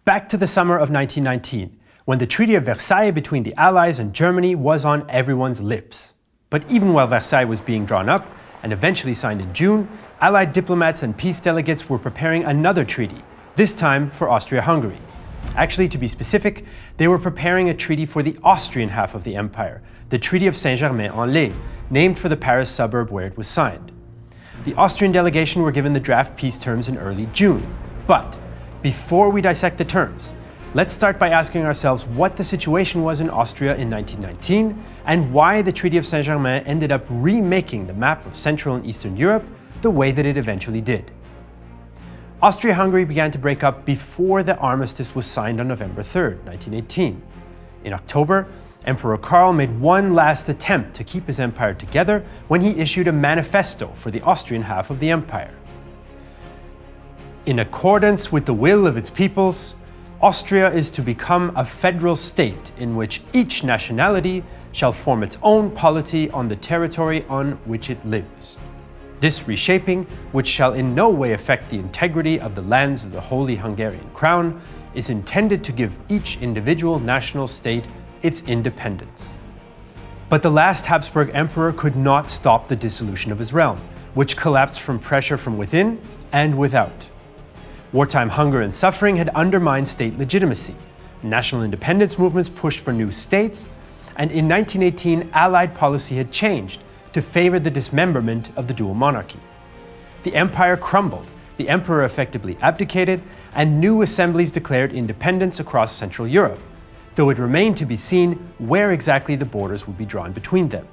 Back to the summer of 1919, when the Treaty of Versailles between the Allies and Germany was on everyone's lips. But even while Versailles was being drawn up, and eventually signed in June, Allied diplomats and peace delegates were preparing another treaty, this time for Austria-Hungary. Actually, to be specific, they were preparing a treaty for the Austrian half of the empire, the Treaty of Saint-Germain-en-Laye, named for the Paris suburb where it was signed. The Austrian delegation were given the draft peace terms in early June. But before we dissect the terms, let's start by asking ourselves what the situation was in Austria in 1919 and why the Treaty of Saint-Germain ended up remaking the map of Central and Eastern Europe the way that it eventually did. Austria-Hungary began to break up before the armistice was signed on November 3, 1918. In October, Emperor Karl made one last attempt to keep his empire together when he issued a manifesto for the Austrian half of the empire. In accordance with the will of its peoples, Austria is to become a federal state in which each nationality shall form its own polity on the territory on which it lives. This reshaping, which shall in no way affect the integrity of the lands of the Holy Hungarian Crown, is intended to give each individual national state its independence. But the last Habsburg emperor could not stop the dissolution of his realm, which collapsed from pressure from within and without. Wartime hunger and suffering had undermined state legitimacy. National independence movements pushed for new states, and in 1918 Allied policy had changed to favor the dismemberment of the dual monarchy. The empire crumbled, the emperor effectively abdicated, and new assemblies declared independence across Central Europe, though it remained to be seen where exactly the borders would be drawn between them.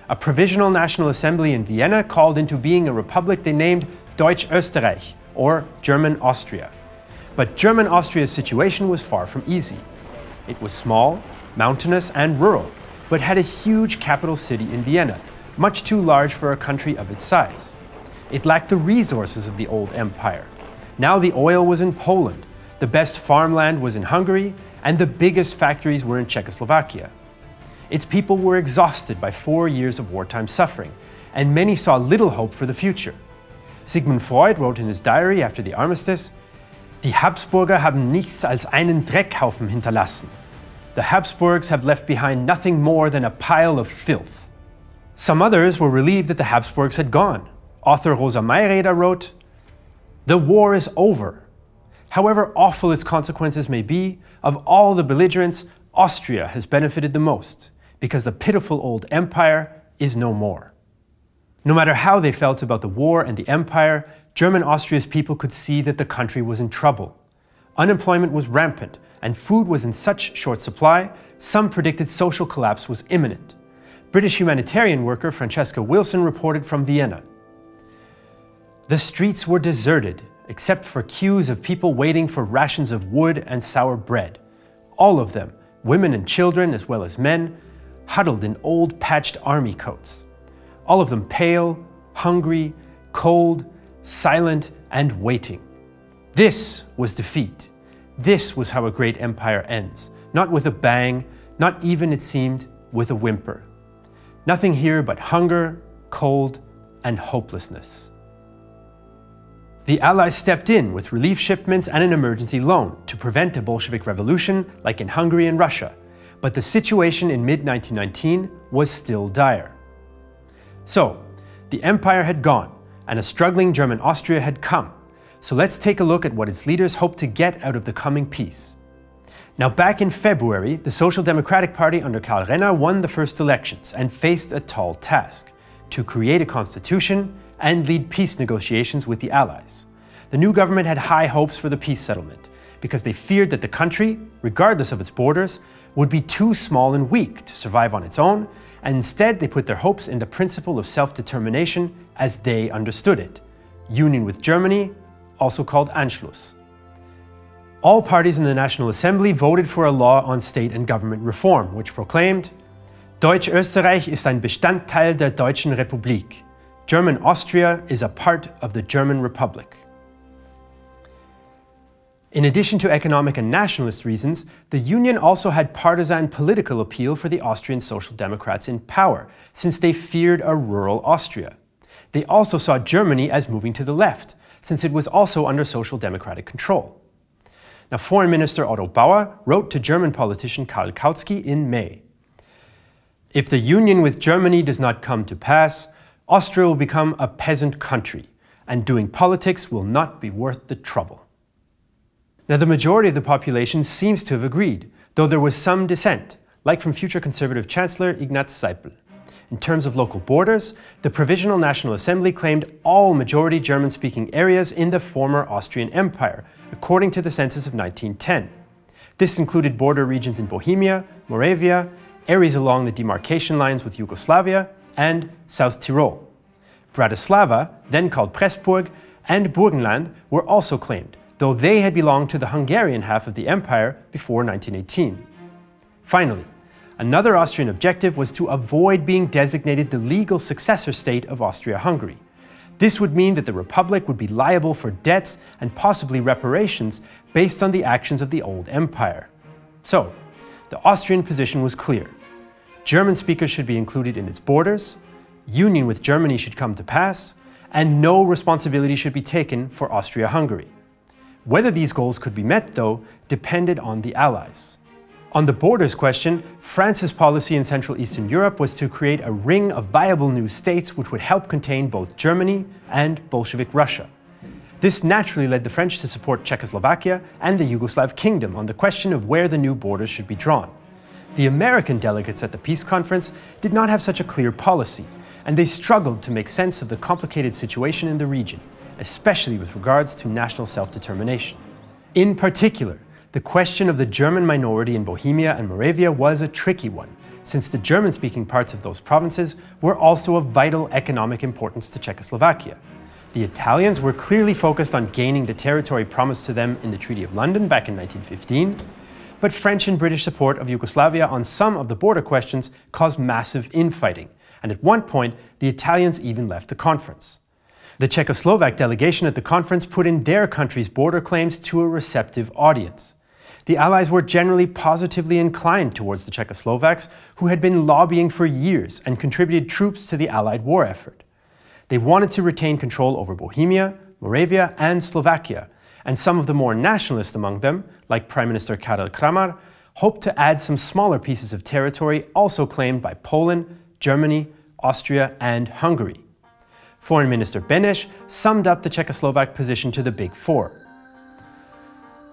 A provisional national assembly in Vienna called into being a republic they named Deutsch-Österreich, or German Austria. But German Austria's situation was far from easy. It was small, mountainous, and rural, but had a huge capital city in Vienna, much too large for a country of its size. It lacked the resources of the old empire. Now the oil was in Poland, the best farmland was in Hungary, and the biggest factories were in Czechoslovakia. Its people were exhausted by 4 years of wartime suffering, and many saw little hope for the future. Sigmund Freud wrote in his diary after the armistice, "Die Habsburger haben nichts als einen Dreckhaufen hinterlassen. The Habsburgs have left behind nothing more than a pile of filth." Some others were relieved that the Habsburgs had gone. Author Rosa Mayreder wrote, "The war is over. However awful its consequences may be, of all the belligerents, Austria has benefited the most, because the pitiful old empire is no more." No matter how they felt about the war and the empire, German Austria's people could see that the country was in trouble. Unemployment was rampant, and food was in such short supply, some predicted social collapse was imminent. British humanitarian worker Francesca Wilson reported from Vienna. "The streets were deserted, except for queues of people waiting for rations of wood and sour bread. All of them, women and children as well as men, huddled in old patched army coats. All of them pale, hungry, cold, silent, and waiting. This was defeat. This was how a great empire ends, not with a bang, not even, it seemed, with a whimper. Nothing here but hunger, cold, and hopelessness." The Allies stepped in with relief shipments and an emergency loan to prevent a Bolshevik revolution like in Hungary and Russia, but the situation in mid-1919 was still dire. So, the empire had gone, and a struggling German Austria had come. So let's take a look at what its leaders hoped to get out of the coming peace. Now back in February, the Social Democratic Party under Karl Renner won the first elections and faced a tall task: to create a constitution and lead peace negotiations with the Allies. The new government had high hopes for the peace settlement, because they feared that the country, regardless of its borders, would be too small and weak to survive on its own, and instead they put their hopes in the principle of self-determination as they understood it: union with Germany, also called Anschluss. All parties in the National Assembly voted for a law on state and government reform, which proclaimed, "Deutsch-Österreich ist ein Bestandteil der Deutschen Republik. German Austria is a part of the German Republic." In addition to economic and nationalist reasons, the Union also had partisan political appeal for the Austrian Social Democrats in power, since they feared a rural Austria. They also saw Germany as moving to the left, since it was also under Social Democratic control. Now, Foreign Minister Otto Bauer wrote to German politician Karl Kautsky in May. If the union with Germany does not come to pass, Austria will become a peasant country, and doing politics will not be worth the trouble. Now, the majority of the population seems to have agreed, though there was some dissent, like from future Conservative Chancellor Ignaz Seipel. In terms of local borders, the Provisional National Assembly claimed all majority German-speaking areas in the former Austrian Empire, according to the census of 1910. This included border regions in Bohemia, Moravia, areas along the demarcation lines with Yugoslavia, and South Tyrol. Bratislava, then called Pressburg, and Burgenland were also claimed, though they had belonged to the Hungarian half of the empire before 1918. Finally, another Austrian objective was to avoid being designated the legal successor state of Austria-Hungary. This would mean that the Republic would be liable for debts and possibly reparations based on the actions of the old empire. So, the Austrian position was clear. German speakers should be included in its borders, union with Germany should come to pass, and no responsibility should be taken for Austria-Hungary. Whether these goals could be met, though, depended on the Allies. On the borders question, France's policy in Central Eastern Europe was to create a ring of viable new states which would help contain both Germany and Bolshevik Russia. This naturally led the French to support Czechoslovakia and the Yugoslav kingdom on the question of where the new borders should be drawn. The American delegates at the peace conference did not have such a clear policy, and they struggled to make sense of the complicated situation in the region, especially with regards to national self-determination. In particular, the question of the German minority in Bohemia and Moravia was a tricky one, since the German-speaking parts of those provinces were also of vital economic importance to Czechoslovakia. The Italians were clearly focused on gaining the territory promised to them in the Treaty of London back in 1915, but French and British support of Yugoslavia on some of the border questions caused massive infighting, and at one point the Italians even left the conference. The Czechoslovak delegation at the conference put in their country's border claims to a receptive audience. The Allies were generally positively inclined towards the Czechoslovaks, who had been lobbying for years and contributed troops to the Allied war effort. They wanted to retain control over Bohemia, Moravia, and Slovakia, and some of the more nationalists among them, like Prime Minister Karel Kramer, hoped to add some smaller pieces of territory also claimed by Poland, Germany, Austria, and Hungary. Foreign Minister Beneš summed up the Czechoslovak position to the Big Four.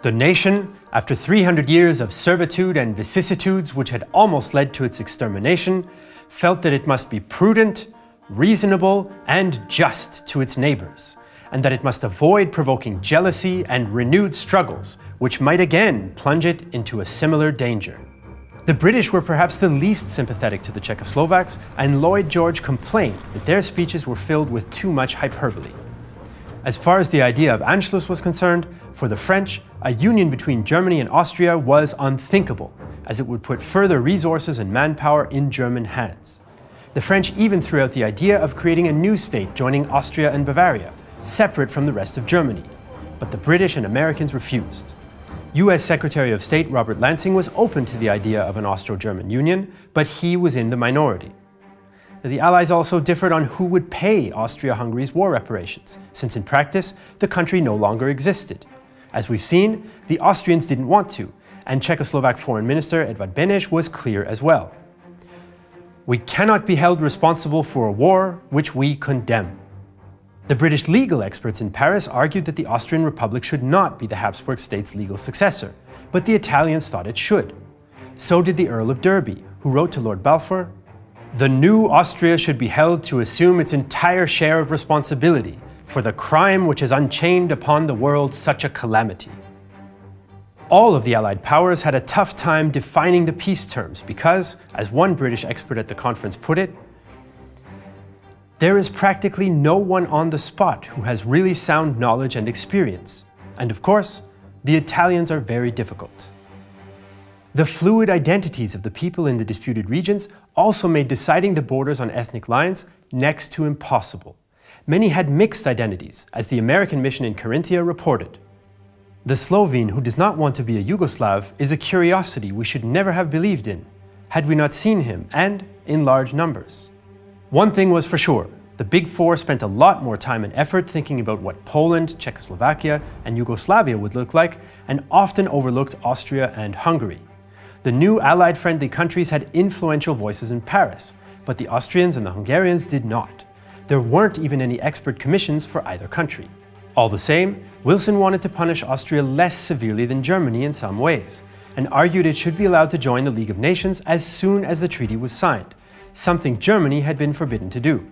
The nation, after 300 years of servitude and vicissitudes which had almost led to its extermination, felt that it must be prudent, reasonable, and just to its neighbors, and that it must avoid provoking jealousy and renewed struggles, which might again plunge it into a similar danger. The British were perhaps the least sympathetic to the Czechoslovaks, and Lloyd George complained that their speeches were filled with too much hyperbole. As far as the idea of Anschluss was concerned, for the French, a union between Germany and Austria was unthinkable, as it would put further resources and manpower in German hands. The French even threw out the idea of creating a new state joining Austria and Bavaria, separate from the rest of Germany, but the British and Americans refused. US Secretary of State Robert Lansing was open to the idea of an Austro-German union, but he was in the minority. The Allies also differed on who would pay Austria-Hungary's war reparations, since in practice, the country no longer existed. As we've seen, the Austrians didn't want to, and Czechoslovak Foreign Minister Edvard Beneš was clear as well. We cannot be held responsible for a war which we condemn. The British legal experts in Paris argued that the Austrian Republic should not be the Habsburg state's legal successor, but the Italians thought it should. So did the Earl of Derby, who wrote to Lord Balfour, "The new Austria should be held to assume its entire share of responsibility for the crime which has unchained upon the world such a calamity." All of the Allied powers had a tough time defining the peace terms because, as one British expert at the conference put it, there is practically no one on the spot who has really sound knowledge and experience. And of course, the Italians are very difficult. The fluid identities of the people in the disputed regions also made deciding the borders on ethnic lines next to impossible. Many had mixed identities, as the American mission in Carinthia reported. The Slovene who does not want to be a Yugoslav is a curiosity we should never have believed in, had we not seen him, and in large numbers. One thing was for sure, The Big Four spent a lot more time and effort thinking about what Poland, Czechoslovakia, and Yugoslavia would look like, and often overlooked Austria and Hungary. The new Allied-friendly countries had influential voices in Paris, but the Austrians and the Hungarians did not. There weren't even any expert commissions for either country. All the same, Wilson wanted to punish Austria less severely than Germany in some ways, and argued it should be allowed to join the League of Nations as soon as the treaty was signed, something Germany had been forbidden to do.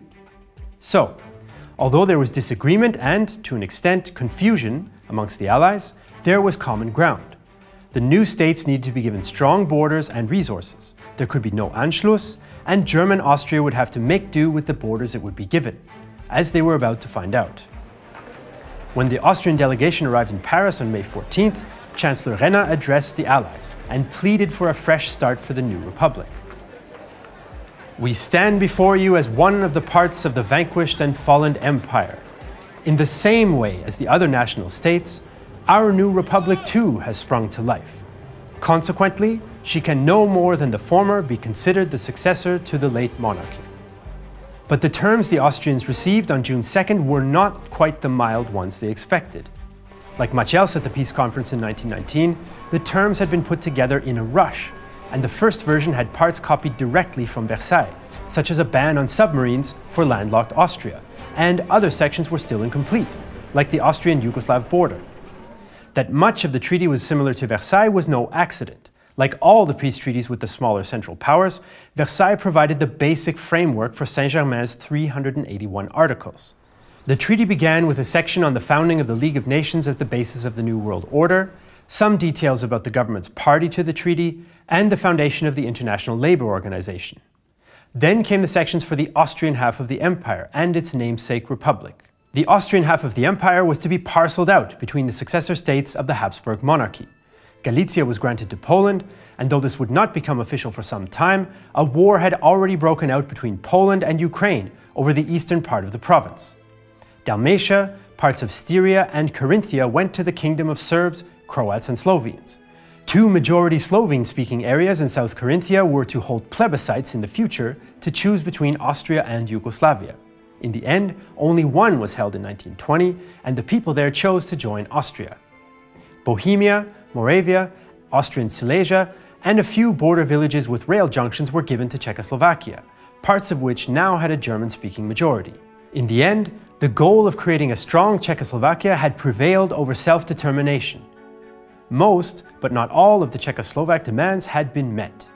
So, although there was disagreement and, to an extent, confusion amongst the Allies, there was common ground. The new states needed to be given strong borders and resources. There could be no Anschluss, and German Austria would have to make do with the borders it would be given, as they were about to find out. When the Austrian delegation arrived in Paris on May 14th, Chancellor Renner addressed the Allies and pleaded for a fresh start for the new republic. "We stand before you as one of the parts of the vanquished and fallen empire. In the same way as the other national states, our new republic too has sprung to life. Consequently, she can no more than the former be considered the successor to the late monarchy." But the terms the Austrians received on June 2nd were not quite the mild ones they expected. Like much else at the peace conference in 1919, the terms had been put together in a rush, and the first version had parts copied directly from Versailles, such as a ban on submarines for landlocked Austria, and other sections were still incomplete, like the Austrian-Yugoslav border. That much of the treaty was similar to Versailles was no accident. Like all the peace treaties with the smaller Central Powers, Versailles provided the basic framework for Saint-Germain's 381 articles. The treaty began with a section on the founding of the League of Nations as the basis of the New World Order, some details about the government's party to the treaty, and the foundation of the International Labour Organization. Then came the sections for the Austrian half of the empire and its namesake republic. The Austrian half of the empire was to be parcelled out between the successor states of the Habsburg monarchy. Galicia was granted to Poland, and though this would not become official for some time, a war had already broken out between Poland and Ukraine over the eastern part of the province. Dalmatia, parts of Styria and Carinthia went to the kingdom of Serbs, Croats and Slovenes. Two majority Slovene-speaking areas in South Carinthia were to hold plebiscites in the future to choose between Austria and Yugoslavia. In the end, only one was held in 1920, and the people there chose to join Austria. Bohemia, Moravia, Austrian Silesia, and a few border villages with rail junctions were given to Czechoslovakia, parts of which now had a German-speaking majority. In the end, the goal of creating a strong Czechoslovakia had prevailed over self-determination. Most, but not all, of the Czechoslovak demands had been met.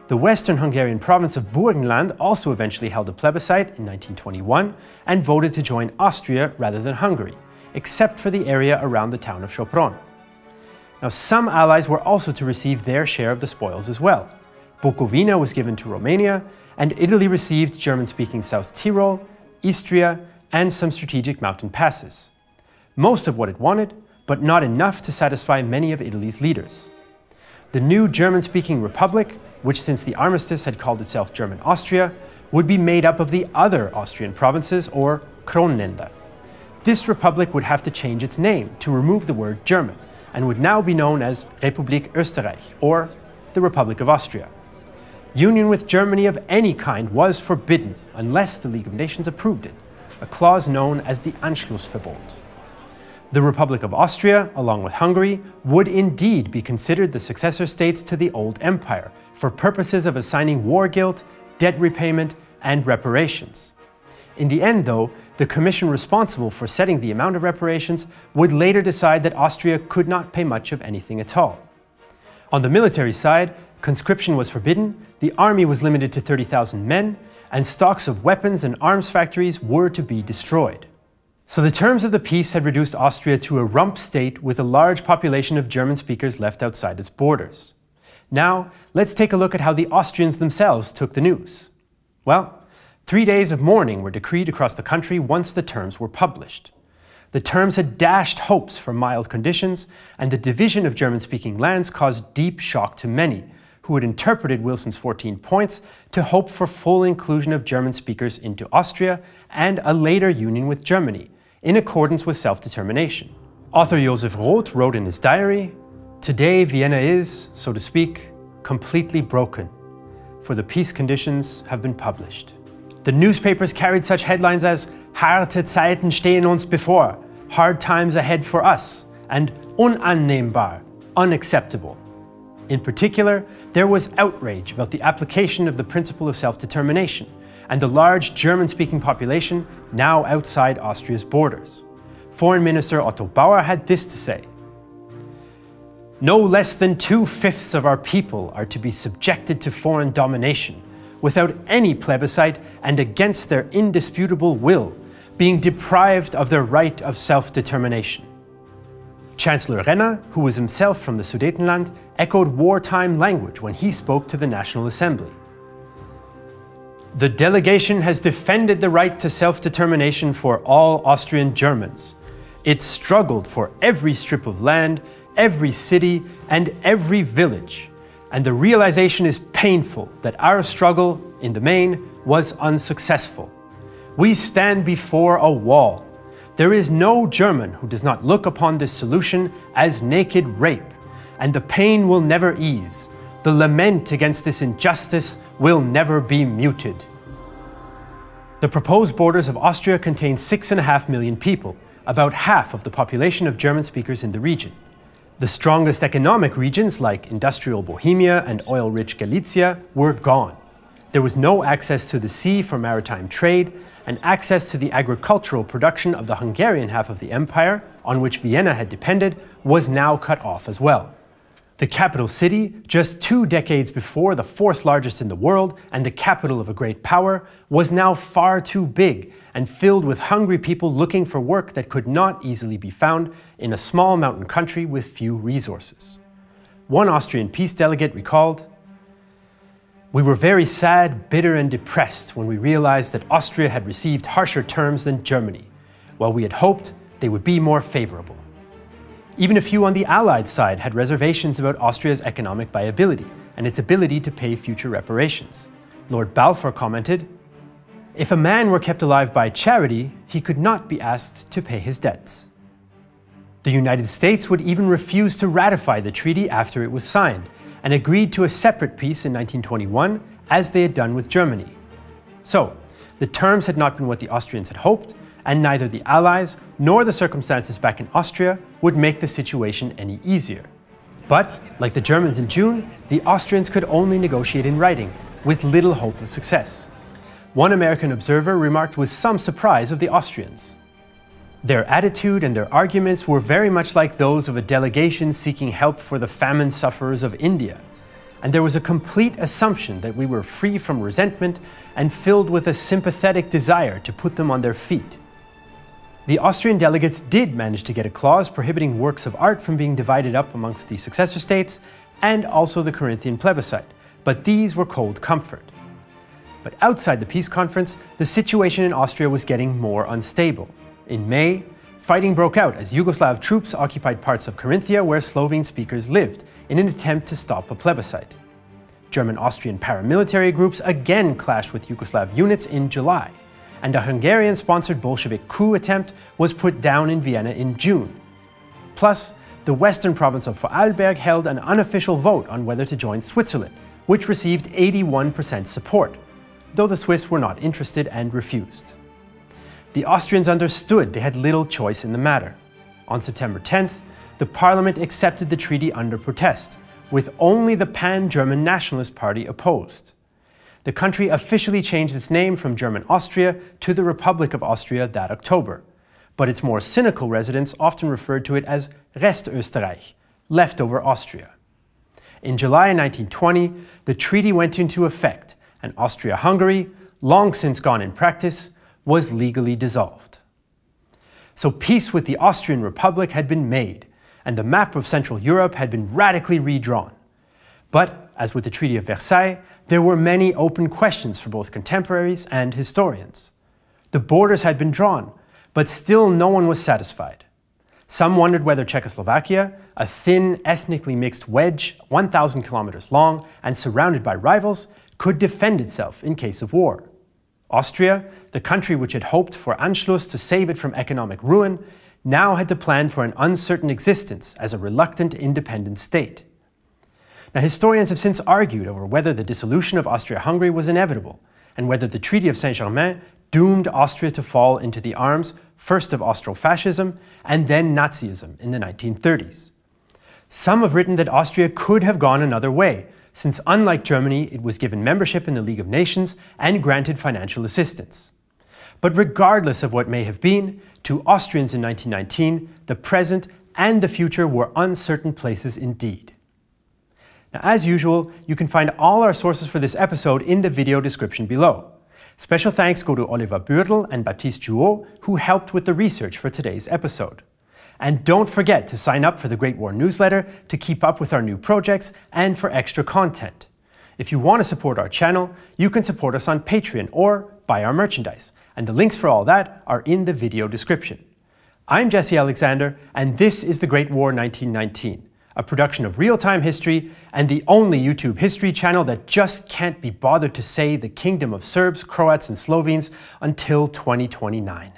The western Hungarian province of Burgenland also eventually held a plebiscite in 1921 and voted to join Austria rather than Hungary, except for the area around the town of Sopron. Now, some allies were also to receive their share of the spoils as well. Bukovina was given to Romania, and Italy received German-speaking South Tyrol, Istria, and some strategic mountain passes. Most of what it wanted, but not enough to satisfy many of Italy's leaders. The new German-speaking republic, which since the armistice had called itself German Austria, would be made up of the other Austrian provinces, or Kronländer. This republic would have to change its name to remove the word German, and would now be known as Republik Österreich, or the Republic of Austria. Union with Germany of any kind was forbidden unless the League of Nations approved it, a clause known as the Anschlussverbot. The Republic of Austria, along with Hungary, would indeed be considered the successor states to the old empire for purposes of assigning war guilt, debt repayment, and reparations. In the end, though, the commission responsible for setting the amount of reparations would later decide that Austria could not pay much of anything at all. On the military side, conscription was forbidden, the army was limited to 30,000 men, and stocks of weapons and arms factories were to be destroyed. So the terms of the peace had reduced Austria to a rump state with a large population of German speakers left outside its borders. Now, let's take a look at how the Austrians themselves took the news. Well, 3 days of mourning were decreed across the country once the terms were published. The terms had dashed hopes for mild conditions, and the division of German-speaking lands caused deep shock to many, who had interpreted Wilson's 14 points to hope for full inclusion of German speakers into Austria and a later union with Germany, in accordance with self-determination. Author Joseph Roth wrote in his diary, "Today Vienna is, so to speak, completely broken, for the peace conditions have been published." The newspapers carried such headlines as "Harte Zeiten stehen uns bevor," "Hard times ahead for us," and "Unannehmbar," unacceptable. In particular, there was outrage about the application of the principle of self-determination and the large German-speaking population now outside Austria's borders. Foreign Minister Otto Bauer had this to say: "No less than 2/5 of our people are to be subjected to foreign domination, without any plebiscite and against their indisputable will, being deprived of their right of self-determination." Chancellor Renner, who was himself from the Sudetenland, echoed wartime language when he spoke to the National Assembly. "The delegation has defended the right to self-determination for all Austrian Germans. It struggled for every strip of land, every city, and every village. And the realization is painful that our struggle, in the main, was unsuccessful. We stand before a wall. There is no German who does not look upon this solution as naked rape, and the pain will never ease. The lament against this injustice will never be muted." The proposed borders of Austria contain 6.5 million people, about half of the population of German speakers in the region. The strongest economic regions, like industrial Bohemia and oil-rich Galicia, were gone. There was no access to the sea for maritime trade, and access to the agricultural production of the Hungarian half of the empire, on which Vienna had depended, was now cut off as well. The capital city, just 2 decades before the 4th largest in the world and the capital of a great power, was now far too big and filled with hungry people looking for work that could not easily be found in a small mountain country with few resources. One Austrian peace delegate recalled, "We were very sad, bitter and depressed when we realized that Austria had received harsher terms than Germany, while we had hoped they would be more favorable." Even a few on the Allied side had reservations about Austria's economic viability and its ability to pay future reparations. Lord Balfour commented, "If a man were kept alive by charity, he could not be asked to pay his debts." The United States would even refuse to ratify the treaty after it was signed, and agreed to a separate peace in 1921, as they had done with Germany. So, the terms had not been what the Austrians had hoped, and neither the Allies nor the circumstances back in Austria would make the situation any easier. But, like the Germans in June, the Austrians could only negotiate in writing, with little hope of success. One American observer remarked with some surprise of the Austrians. Their attitude and their arguments were very much like those of a delegation seeking help for the famine sufferers of India, and there was a complete assumption that we were free from resentment and filled with a sympathetic desire to put them on their feet. The Austrian delegates did manage to get a clause prohibiting works of art from being divided up amongst the successor states, and also the Corinthian plebiscite, but these were cold comfort. But outside the peace conference, the situation in Austria was getting more unstable. In May, fighting broke out as Yugoslav troops occupied parts of Carinthia where Slovene speakers lived, in an attempt to stop a plebiscite. German-Austrian paramilitary groups again clashed with Yugoslav units in July, and a Hungarian-sponsored Bolshevik coup attempt was put down in Vienna in June. Plus, the western province of Vorarlberg held an unofficial vote on whether to join Switzerland, which received 81% support, though the Swiss were not interested and refused. The Austrians understood they had little choice in the matter. On September 10th, the parliament accepted the treaty under protest, with only the pan-German Nationalist Party opposed. The country officially changed its name from German Austria to the Republic of Austria that October, but its more cynical residents often referred to it as Restösterreich, leftover Austria. In July 1920, the treaty went into effect, and Austria-Hungary, long since gone in practice, was legally dissolved. So peace with the Austrian Republic had been made, and the map of Central Europe had been radically redrawn. But, as with the Treaty of Versailles, there were many open questions for both contemporaries and historians. The borders had been drawn, but still no one was satisfied. Some wondered whether Czechoslovakia, a thin, ethnically mixed wedge 1,000 kilometers long and surrounded by rivals, could defend itself in case of war. Austria, the country which had hoped for Anschluss to save it from economic ruin, now had to plan for an uncertain existence as a reluctant independent state. Now, historians have since argued over whether the dissolution of Austria-Hungary was inevitable, and whether the Treaty of Saint-Germain doomed Austria to fall into the arms first of Austro-fascism and then Nazism in the 1930s. Some have written that Austria could have gone another way, since unlike Germany, it was given membership in the League of Nations and granted financial assistance. But regardless of what may have been, to Austrians in 1919, the present and the future were uncertain places indeed. Now, as usual, you can find all our sources for this episode in the video description below. Special thanks go to Oliver Bürdel and Baptiste Jouot, who helped with the research for today's episode. And don't forget to sign up for the Great War newsletter to keep up with our new projects and for extra content. If you want to support our channel, you can support us on Patreon or buy our merchandise, and the links for all that are in the video description. I'm Jesse Alexander, and this is The Great War 1919, a production of Real-Time History and the only YouTube history channel that just can't be bothered to say the Kingdom of Serbs, Croats, and Slovenes until 2029.